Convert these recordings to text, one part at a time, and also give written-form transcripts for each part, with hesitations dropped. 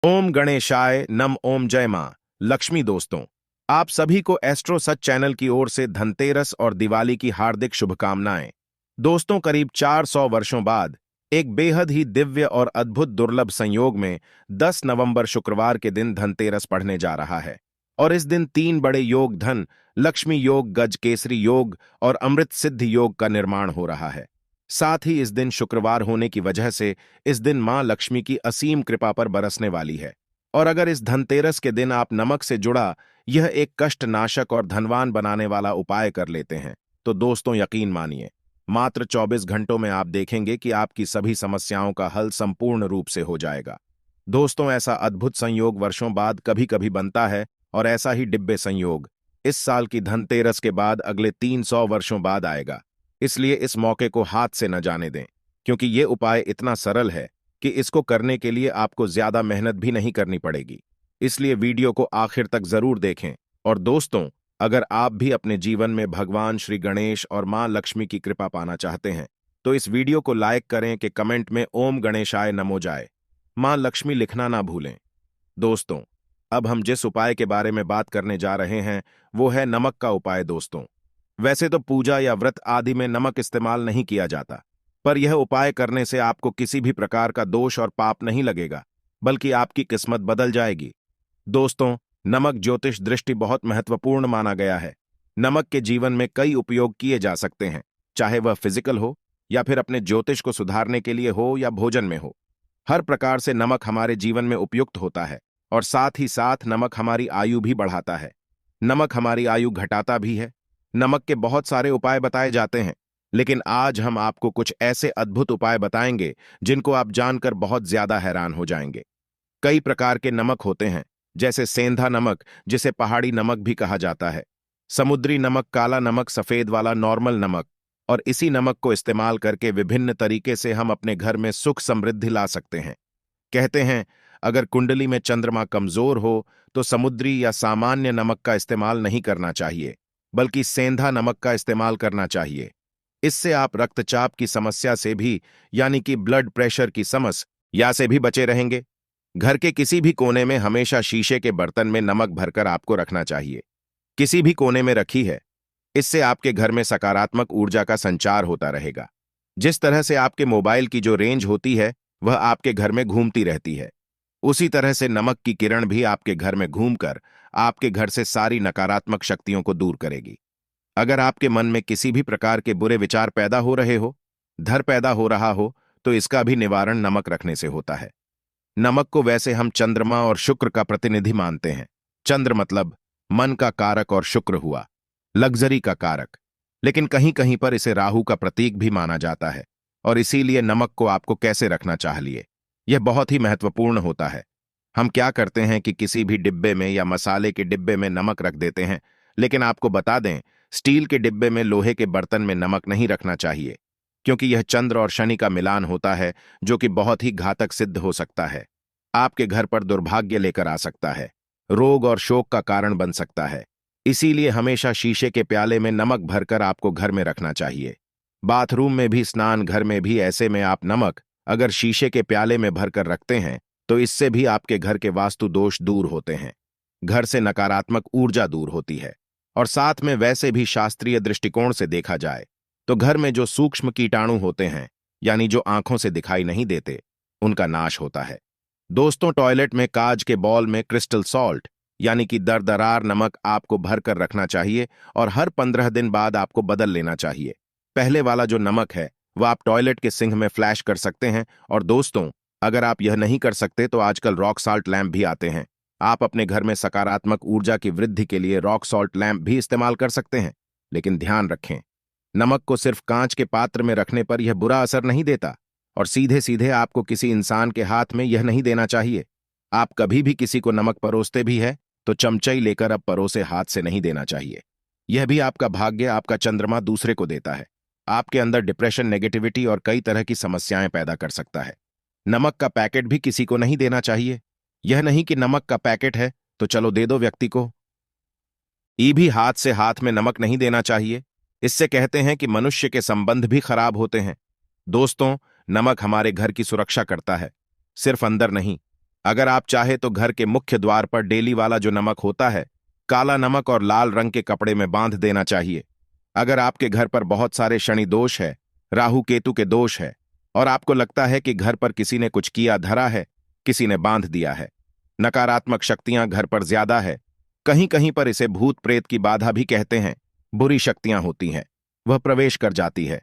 ओम गणेशाय नम ओम जय मां लक्ष्मी। दोस्तों, आप सभी को एस्ट्रो सच चैनल की ओर से धनतेरस और दिवाली की हार्दिक शुभकामनाएं। दोस्तों, करीब 400 वर्षों बाद एक बेहद ही दिव्य और अद्भुत दुर्लभ संयोग में 10 नवंबर शुक्रवार के दिन धनतेरस पढ़ने जा रहा है। और इस दिन 3 बड़े योग धन, लक्ष्मी योग, गज केसरी योग और अमृत सिद्ध योग का निर्माण हो रहा है। साथ ही इस दिन शुक्रवार होने की वजह से इस दिन मां लक्ष्मी की असीम कृपा पर बरसने वाली है। और अगर इस धनतेरस के दिन आप नमक से जुड़ा यह एक कष्टनाशक और धनवान बनाने वाला उपाय कर लेते हैं, तो दोस्तों यकीन मानिए, मात्र 24 घंटों में आप देखेंगे कि आपकी सभी समस्याओं का हल संपूर्ण रूप से हो जाएगा। दोस्तों, ऐसा अद्भुत संयोग वर्षों बाद कभी कभी बनता है, और ऐसा ही दिव्य संयोग इस साल की धनतेरस के बाद अगले 300 वर्षों बाद आएगा। इसलिए इस मौके को हाथ से न जाने दें, क्योंकि ये उपाय इतना सरल है कि इसको करने के लिए आपको ज्यादा मेहनत भी नहीं करनी पड़ेगी। इसलिए वीडियो को आखिर तक जरूर देखें। और दोस्तों, अगर आप भी अपने जीवन में भगवान श्री गणेश और मां लक्ष्मी की कृपा पाना चाहते हैं, तो इस वीडियो को लाइक करें कि कमेंट में ओम गणेशाय नमो जाए मां लक्ष्मी लिखना ना भूलें। दोस्तों, अब हम जिस उपाय के बारे में बात करने जा रहे हैं वो है नमक का उपाय। दोस्तों, वैसे तो पूजा या व्रत आदि में नमक इस्तेमाल नहीं किया जाता, पर यह उपाय करने से आपको किसी भी प्रकार का दोष और पाप नहीं लगेगा, बल्कि आपकी किस्मत बदल जाएगी। दोस्तों, नमक ज्योतिष दृष्टि बहुत महत्वपूर्ण माना गया है। नमक के जीवन में कई उपयोग किए जा सकते हैं, चाहे वह फिजिकल हो या फिर अपने ज्योतिष को सुधारने के लिए हो या भोजन में हो। हर प्रकार से नमक हमारे जीवन में उपयुक्त होता है, और साथ ही साथ नमक हमारी आयु भी बढ़ाता है। नमक हमारी आयु घटाता भी है। नमक के बहुत सारे उपाय बताए जाते हैं, लेकिन आज हम आपको कुछ ऐसे अद्भुत उपाय बताएंगे जिनको आप जानकर बहुत ज्यादा हैरान हो जाएंगे। कई प्रकार के नमक होते हैं, जैसे सेंधा नमक, जिसे पहाड़ी नमक भी कहा जाता है, समुद्री नमक, काला नमक, सफेद वाला नॉर्मल नमक। और इसी नमक को इस्तेमाल करके विभिन्न तरीके से हम अपने घर में सुख समृद्धि ला सकते हैं। कहते हैं, अगर कुंडली में चंद्रमा कमजोर हो तो समुद्री या सामान्य नमक का इस्तेमाल नहीं करना चाहिए, बल्कि सेंधा नमक का इस्तेमाल करना चाहिए। इससे आप रक्तचाप की समस्या से भी, यानी कि ब्लड प्रेशर की समस्या से भी बचे रहेंगे। घर के किसी भी कोने में हमेशा शीशे के बर्तन में नमक भरकर आपको रखना चाहिए। किसी भी कोने में रखी है। इससे आपके घर में सकारात्मक ऊर्जा का संचार होता रहेगा। जिस तरह से आपके मोबाइल की जो रेंज होती है वह आपके घर में घूमती रहती है, उसी तरह से नमक की किरण भी आपके घर में घूमकर आपके घर से सारी नकारात्मक शक्तियों को दूर करेगी। अगर आपके मन में किसी भी प्रकार के बुरे विचार पैदा हो रहे हो, डर पैदा हो रहा हो, तो इसका भी निवारण नमक रखने से होता है। नमक को वैसे हम चंद्रमा और शुक्र का प्रतिनिधि मानते हैं। चंद्र मतलब मन का कारक और शुक्र हुआ लग्जरी का कारक। लेकिन कहीं कहीं पर इसे राहु का प्रतीक भी माना जाता है, और इसीलिए नमक को आपको कैसे रखना चाहिए यह बहुत ही महत्वपूर्ण होता है। हम क्या करते हैं कि किसी भी डिब्बे में या मसाले के डिब्बे में नमक रख देते हैं, लेकिन आपको बता दें, स्टील के डिब्बे में, लोहे के बर्तन में नमक नहीं रखना चाहिए, क्योंकि यह चंद्र और शनि का मिलान होता है, जो कि बहुत ही घातक सिद्ध हो सकता है। आपके घर पर दुर्भाग्य लेकर आ सकता है, रोग और शोक का कारण बन सकता है। इसीलिए हमेशा शीशे के प्याले में नमक भरकर आपको घर में रखना चाहिए। बाथरूम में भी, स्नान घर में भी। ऐसे में आप नमक अगर शीशे के प्याले में भरकर रखते हैं तो इससे भी आपके घर के वास्तु दोष दूर होते हैं, घर से नकारात्मक ऊर्जा दूर होती है। और साथ में वैसे भी शास्त्रीय दृष्टिकोण से देखा जाए तो घर में जो सूक्ष्म कीटाणु होते हैं, यानी जो आंखों से दिखाई नहीं देते, उनका नाश होता है। दोस्तों, टॉयलेट में कांच के बॉल में क्रिस्टल सॉल्ट, यानी कि दरदरार नमक आपको भरकर रखना चाहिए, और हर 15 दिन बाद आपको बदल लेना चाहिए। पहले वाला जो नमक है वह आप टॉयलेट के सिंक में फ्लैश कर सकते हैं। और दोस्तों, अगर आप यह नहीं कर सकते तो आजकल रॉक साल्ट लैंप भी आते हैं। आप अपने घर में सकारात्मक ऊर्जा की वृद्धि के लिए रॉक सॉल्ट लैंप भी इस्तेमाल कर सकते हैं। लेकिन ध्यान रखें, नमक को सिर्फ कांच के पात्र में रखने पर यह बुरा असर नहीं देता, और सीधे सीधे आपको किसी इंसान के हाथ में यह नहीं देना चाहिए। आप कभी भी किसी को नमक परोसते भी है तो चमचई लेकर अब परोसे हाथ से नहीं देना चाहिए। यह भी आपका भाग्य, आपका चंद्रमा दूसरे को देता है। आपके अंदर डिप्रेशन, नेगेटिविटी और कई तरह की समस्याएं पैदा कर सकता है। नमक का पैकेट भी किसी को नहीं देना चाहिए। यह नहीं कि नमक का पैकेट है तो चलो दे दो व्यक्ति को। ई भी हाथ से हाथ में नमक नहीं देना चाहिए। इससे कहते हैं कि मनुष्य के संबंध भी खराब होते हैं। दोस्तों, नमक हमारे घर की सुरक्षा करता है, सिर्फ अंदर नहीं, अगर आप चाहे तो घर के मुख्य द्वार पर डेली वाला जो नमक होता है, काला नमक और लाल रंग के कपड़े में बांध देना चाहिए। अगर आपके घर पर बहुत सारे शनि दोष है, राहु केतु के दोष है, और आपको लगता है कि घर पर किसी ने कुछ किया धरा है, किसी ने बांध दिया है, नकारात्मक शक्तियां घर पर ज्यादा है, कहीं कहीं पर इसे भूत प्रेत की बाधा भी कहते हैं, बुरी शक्तियां होती हैं, वह प्रवेश कर जाती है,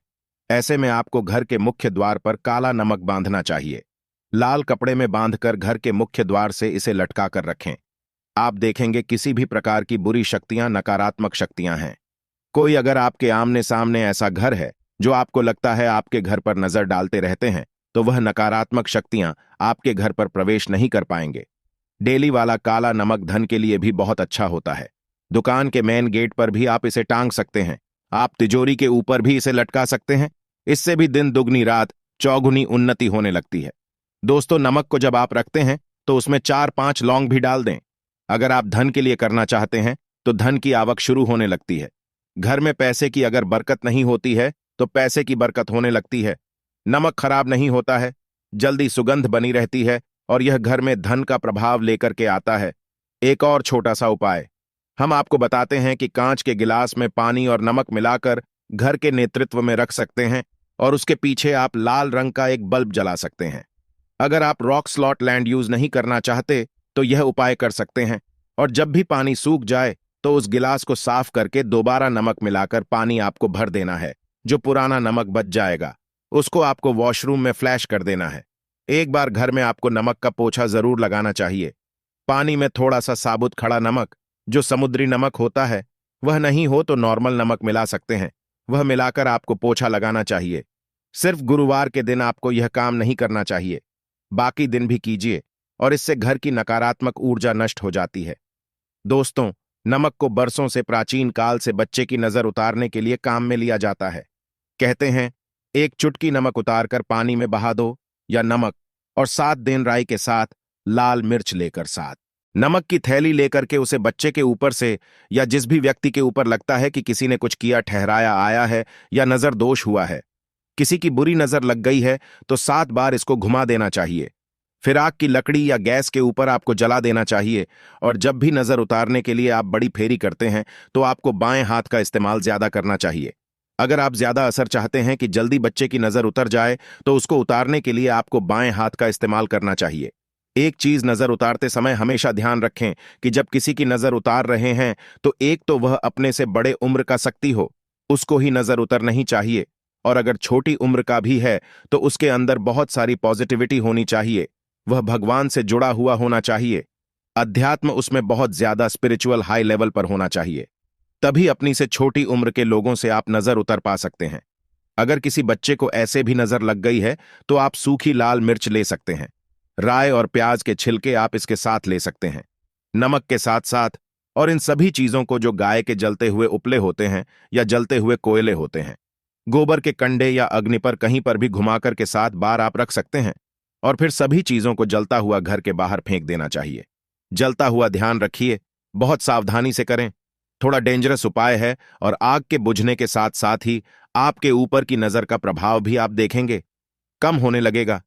ऐसे में आपको घर के मुख्य द्वार पर काला नमक बांधना चाहिए। लाल कपड़े में बांधकर घर के मुख्य द्वार से इसे लटका कर रखें। आप देखेंगे किसी भी प्रकार की बुरी शक्तियां, नकारात्मक शक्तियां हैं। कोई अगर आपके आमने सामने ऐसा घर है जो आपको लगता है आपके घर पर नजर डालते रहते हैं, तो वह नकारात्मक शक्तियां आपके घर पर प्रवेश नहीं कर पाएंगे। डेली वाला काला नमक धन के लिए भी बहुत अच्छा होता है। दुकान के मेन गेट पर भी आप इसे टांग सकते हैं। आप तिजोरी के ऊपर भी इसे लटका सकते हैं। इससे भी दिन दुगनी रात चौगुनी उन्नति होने लगती है। दोस्तों, नमक को जब आप रखते हैं तो उसमें 4-5 लौंग भी डाल दें। अगर आप धन के लिए करना चाहते हैं तो धन की आवक शुरू होने लगती है। घर में पैसे की अगर बरकत नहीं होती है तो पैसे की बरकत होने लगती है। नमक खराब नहीं होता है, जल्दी सुगंध बनी रहती है और यह घर में धन का प्रभाव लेकर के आता है। एक और छोटा सा उपाय हम आपको बताते हैं कि कांच के गिलास में पानी और नमक मिलाकर घर के नेतृत्व में रख सकते हैं और उसके पीछे आप लाल रंग का एक बल्ब जला सकते हैं। अगर आप रॉक स्लॉट लैंड यूज नहीं करना चाहते तो यह उपाय कर सकते हैं, और जब भी पानी सूख जाए तो उस गिलास को साफ करके दोबारा नमक मिलाकर पानी आपको भर देना है। जो पुराना नमक बच जाएगा उसको आपको वॉशरूम में फ्लैश कर देना है। एक बार घर में आपको नमक का पोछा जरूर लगाना चाहिए। पानी में थोड़ा सा साबुत खड़ा नमक, जो समुद्री नमक होता है, वह नहीं हो तो नॉर्मल नमक मिला सकते हैं, वह मिलाकर आपको पोछा लगाना चाहिए। सिर्फ गुरुवार के दिन आपको यह काम नहीं करना चाहिए, बाकी दिन भी कीजिए, और इससे घर की नकारात्मक ऊर्जा नष्ट हो जाती है। दोस्तों, नमक को बरसों से प्राचीन काल से बच्चे की नजर उतारने के लिए काम में लिया जाता है। कहते हैं, एक चुटकी नमक उतारकर पानी में बहा दो, या नमक और 7 दिन राई के साथ लाल मिर्च लेकर साथ नमक की थैली लेकर के उसे बच्चे के ऊपर से या जिस भी व्यक्ति के ऊपर लगता है कि किसी ने कुछ किया ठहराया आया है या नजर दोष हुआ है, किसी की बुरी नजर लग गई है, तो 7 बार इसको घुमा देना चाहिए। फिर आग की लकड़ी या गैस के ऊपर आपको जला देना चाहिए, और जब भी नजर उतारने के लिए आप बड़ी फेरी करते हैं तो आपको बाएं हाथ का इस्तेमाल ज्यादा करना चाहिए। अगर आप ज्यादा असर चाहते हैं कि जल्दी बच्चे की नजर उतर जाए तो उसको उतारने के लिए आपको बाएं हाथ का इस्तेमाल करना चाहिए। एक चीज नजर उतारते समय हमेशा ध्यान रखें कि जब किसी की नजर उतार रहे हैं तो एक तो वह अपने से बड़े उम्र का शक्ति हो, उसको ही नजर उतरनी चाहिए, और अगर छोटी उम्र का भी है तो उसके अंदर बहुत सारी पॉजिटिविटी होनी चाहिए, वह भगवान से जुड़ा हुआ होना चाहिए, अध्यात्म उसमें बहुत ज्यादा स्पिरिचुअल हाई लेवल पर होना चाहिए। तभी अपनी से छोटी उम्र के लोगों से आप नजर उतर पा सकते हैं। अगर किसी बच्चे को ऐसे भी नजर लग गई है तो आप सूखी लाल मिर्च ले सकते हैं। राय और प्याज के छिलके आप इसके साथ ले सकते हैं, नमक के साथ साथ, और इन सभी चीजों को जो गाय के जलते हुए उपले होते हैं या जलते हुए कोयले होते हैं, गोबर के कंडे या अग्नि पर कहीं पर भी घुमाकर के 7 बार आप रख सकते हैं, और फिर सभी चीजों को जलता हुआ घर के बाहर फेंक देना चाहिए। जलता हुआ ध्यान रखिए, बहुत सावधानी से करें, थोड़ा डेंजरस उपाय है, और आग के बुझने के साथ साथ ही आपके ऊपर की नजर का प्रभाव भी आप देखेंगे कम होने लगेगा।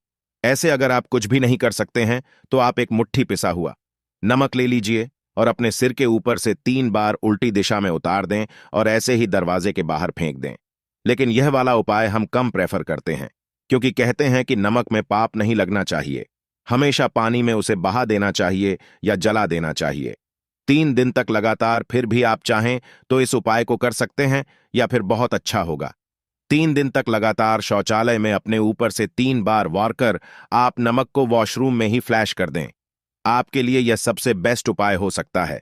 ऐसे अगर आप कुछ भी नहीं कर सकते हैं तो आप एक मुट्ठी पिसा हुआ नमक ले लीजिए और अपने सिर के ऊपर से 3 बार उल्टी दिशा में उतार दें और ऐसे ही दरवाजे के बाहर फेंक दें। लेकिन यह वाला उपाय हम कम प्रेफर करते हैं, क्योंकि कहते हैं कि नमक में पाप नहीं लगना चाहिए, हमेशा पानी में उसे बहा देना चाहिए या जला देना चाहिए। 3 दिन तक लगातार, फिर भी आप चाहें तो इस उपाय को कर सकते हैं, या फिर बहुत अच्छा होगा 3 दिन तक लगातार शौचालय में अपने ऊपर से 3 बार वार कर आप नमक को वॉशरूम में ही फ्लैश कर दें। आपके लिए यह सबसे बेस्ट उपाय हो सकता है।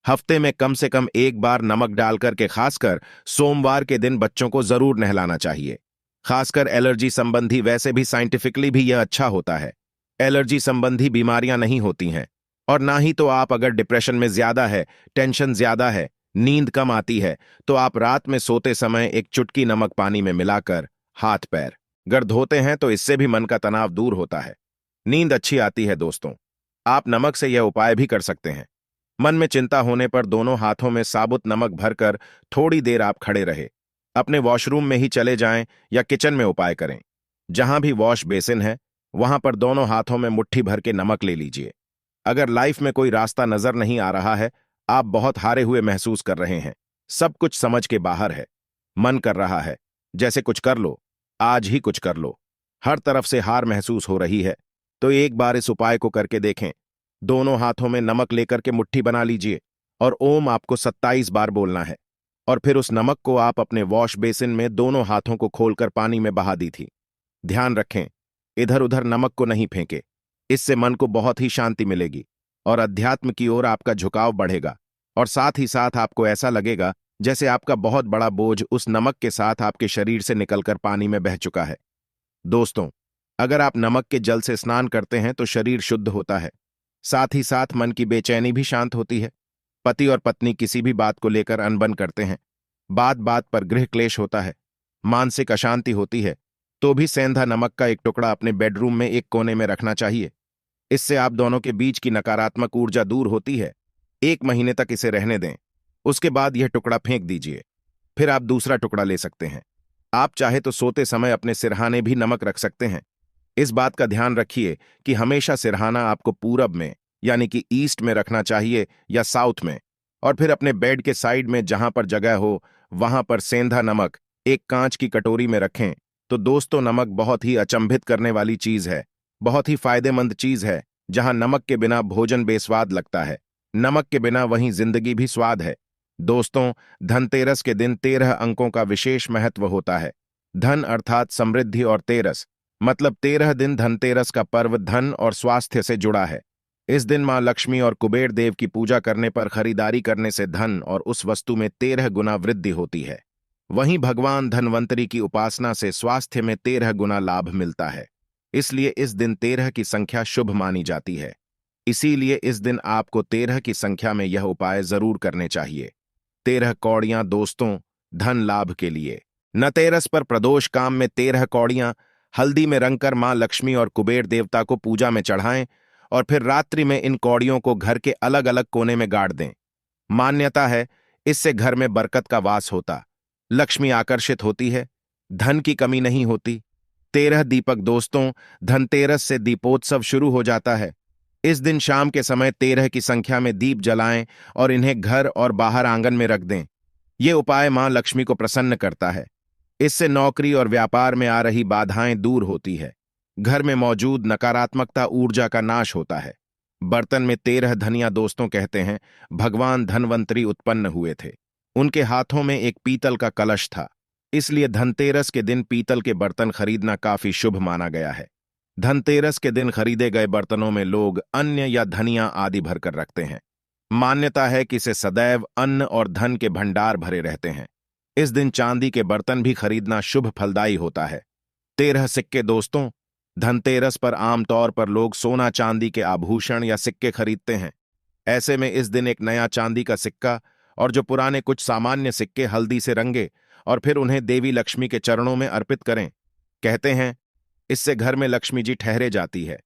हफ्ते में कम से कम 1 बार नमक डालकर के, खासकर सोमवार के दिन बच्चों को जरूर नहलाना चाहिए। खासकर एलर्जी संबंधी, वैसे भी साइंटिफिकली भी यह अच्छा होता है। एलर्जी संबंधी बीमारियां नहीं होती हैं, और ना ही तो आप अगर डिप्रेशन में ज्यादा है, टेंशन ज्यादा है, नींद कम आती है, तो आप रात में सोते समय एक चुटकी नमक पानी में मिलाकर हाथ पैर अगर धोते हैं तो इससे भी मन का तनाव दूर होता है, नींद अच्छी आती है। दोस्तों, आप नमक से यह उपाय भी कर सकते हैं। मन में चिंता होने पर दोनों हाथों में साबुत नमक भरकर थोड़ी देर आप खड़े रहे, अपने वॉशरूम में ही चले जाएं या किचन में उपाय करें। जहां भी वॉश बेसिन है वहां पर दोनों हाथों में मुट्ठी भर के नमक ले लीजिए। अगर लाइफ में कोई रास्ता नजर नहीं आ रहा है, आप बहुत हारे हुए महसूस कर रहे हैं, सब कुछ समझ के बाहर है, मन कर रहा है जैसे कुछ कर लो, आज ही कुछ कर लो, हर तरफ से हार महसूस हो रही है, तो एक बार इस उपाय को करके देखें। दोनों हाथों में नमक लेकर के मुट्ठी बना लीजिए और ओम आपको 27 बार बोलना है, और फिर उस नमक को आप अपने वॉश बेसिन में दोनों हाथों को खोलकर पानी में बहा दी थी। ध्यान रखें, इधर उधर नमक को नहीं फेंके, इससे मन को बहुत ही शांति मिलेगी और अध्यात्म की ओर आपका झुकाव बढ़ेगा, और साथ ही साथ आपको ऐसा लगेगा जैसे आपका बहुत बड़ा बोझ उस नमक के साथ आपके शरीर से निकलकर पानी में बह चुका है। दोस्तों, अगर आप नमक के जल से स्नान करते हैं तो शरीर शुद्ध होता है, साथ ही साथ मन की बेचैनी भी शांत होती है। पति और पत्नी किसी भी बात को लेकर अनबन करते हैं, बात बात पर गृह क्लेश होता है, मानसिक अशांति होती है, तो भी सेंधा नमक का एक टुकड़ा अपने बेडरूम में एक कोने में रखना चाहिए। इससे आप दोनों के बीच की नकारात्मक ऊर्जा दूर होती है। 1 महीने तक इसे रहने दें, उसके बाद यह टुकड़ा फेंक दीजिए, फिर आप दूसरा टुकड़ा ले सकते हैं। आप चाहे तो सोते समय अपने सिरहाने भी नमक रख सकते हैं। इस बात का ध्यान रखिए कि हमेशा सिरहाना आपको पूरब में यानी कि ईस्ट में रखना चाहिए या साउथ में, और फिर अपने बेड के साइड में जहां पर जगह हो वहां पर सेंधा नमक एक कांच की कटोरी में रखें। तो दोस्तों, नमक बहुत ही अचंभित करने वाली चीज है, बहुत ही फायदेमंद चीज है। जहां नमक के बिना भोजन बेस्वाद लगता है, नमक के बिना वहीं जिंदगी भी स्वाद है। दोस्तों, धनतेरस के दिन 13 अंकों का विशेष महत्व होता है। धन अर्थात समृद्धि और तेरस मतलब 13 दिन धनतेरस का पर्व धन और स्वास्थ्य से जुड़ा है। इस दिन मां लक्ष्मी और कुबेर देव की पूजा करने पर खरीदारी करने से धन और उस वस्तु में 13 गुना वृद्धि होती है। वहीं भगवान धनवंतरी की उपासना से स्वास्थ्य में 13 गुना लाभ मिलता है। इसलिए इस दिन 13 की संख्या शुभ मानी जाती है। इसीलिए इस दिन आपको 13 की संख्या में यह उपाय जरूर करने चाहिए। 13 कौड़ियां दोस्तों, धन लाभ के लिए। नतेरस पर प्रदोष काम में 13 कौड़ियां हल्दी में रंगकर मां लक्ष्मी और कुबेर देवता को पूजा में चढ़ाएं, और फिर रात्रि में इन कौड़ियों को घर के अलग अलग कोने में गाड़ दें। मान्यता है, इससे घर में बरकत का वास होता, लक्ष्मी आकर्षित होती है, धन की कमी नहीं होती। 13 दीपक दोस्तों, धनतेरस से दीपोत्सव शुरू हो जाता है। इस दिन शाम के समय 13 की संख्या में दीप जलाएं और इन्हें घर और बाहर आंगन में रख दें। ये उपाय मां लक्ष्मी को प्रसन्न करता है। इससे नौकरी और व्यापार में आ रही बाधाएं दूर होती है, घर में मौजूद नकारात्मकता ऊर्जा का नाश होता है। बर्तन में 13 धनिया दोस्तों कहते हैं भगवान धनवंतरी उत्पन्न हुए थे। उनके हाथों में एक पीतल का कलश था, इसलिए धनतेरस के दिन पीतल के बर्तन खरीदना काफी शुभ माना गया है। धनतेरस के दिन खरीदे गए बर्तनों में लोग अन्न या धनिया आदि भरकर रखते हैं। मान्यता है कि इसे सदैव अन्न और धन के भंडार भरे रहते हैं। इस दिन चांदी के बर्तन भी खरीदना शुभ फलदायी होता है। 13 सिक्के दोस्तों, धनतेरस पर आमतौर पर लोग सोना चांदी के आभूषण या सिक्के खरीदते हैं। ऐसे में इस दिन एक नया चांदी का सिक्का और जो पुराने कुछ सामान्य सिक्के हल्दी से रंगे और फिर उन्हें देवी लक्ष्मी के चरणों में अर्पित करें। कहते हैं इससे घर में लक्ष्मी जी ठहरे जाती है,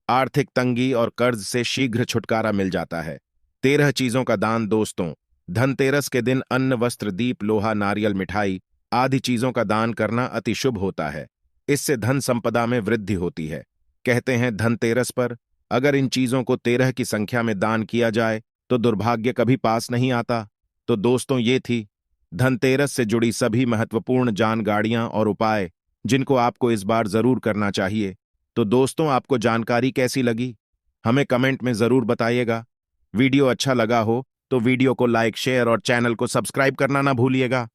आर्थिक तंगी और कर्ज से शीघ्र छुटकारा मिल जाता है। 13 चीजों का दान दोस्तों, धनतेरस के दिन अन्न वस्त्र दीप लोहा नारियल मिठाई आदि चीजों का दान करना अति शुभ होता है। इससे धन संपदा में वृद्धि होती है। कहते हैं धनतेरस पर अगर इन चीजों को 13 की संख्या में दान किया जाए तो दुर्भाग्य कभी पास नहीं आता। तो दोस्तों, ये थी धनतेरस से जुड़ी सभी महत्वपूर्ण जानकारियां और उपाय जिनको आपको इस बार जरूर करना चाहिए। तो दोस्तों, आपको जानकारी कैसी लगी हमें कमेंट में जरूर बताइएगा। वीडियो अच्छा लगा हो तो वीडियो को लाइक शेयर और चैनल को सब्सक्राइब करना ना भूलिएगा।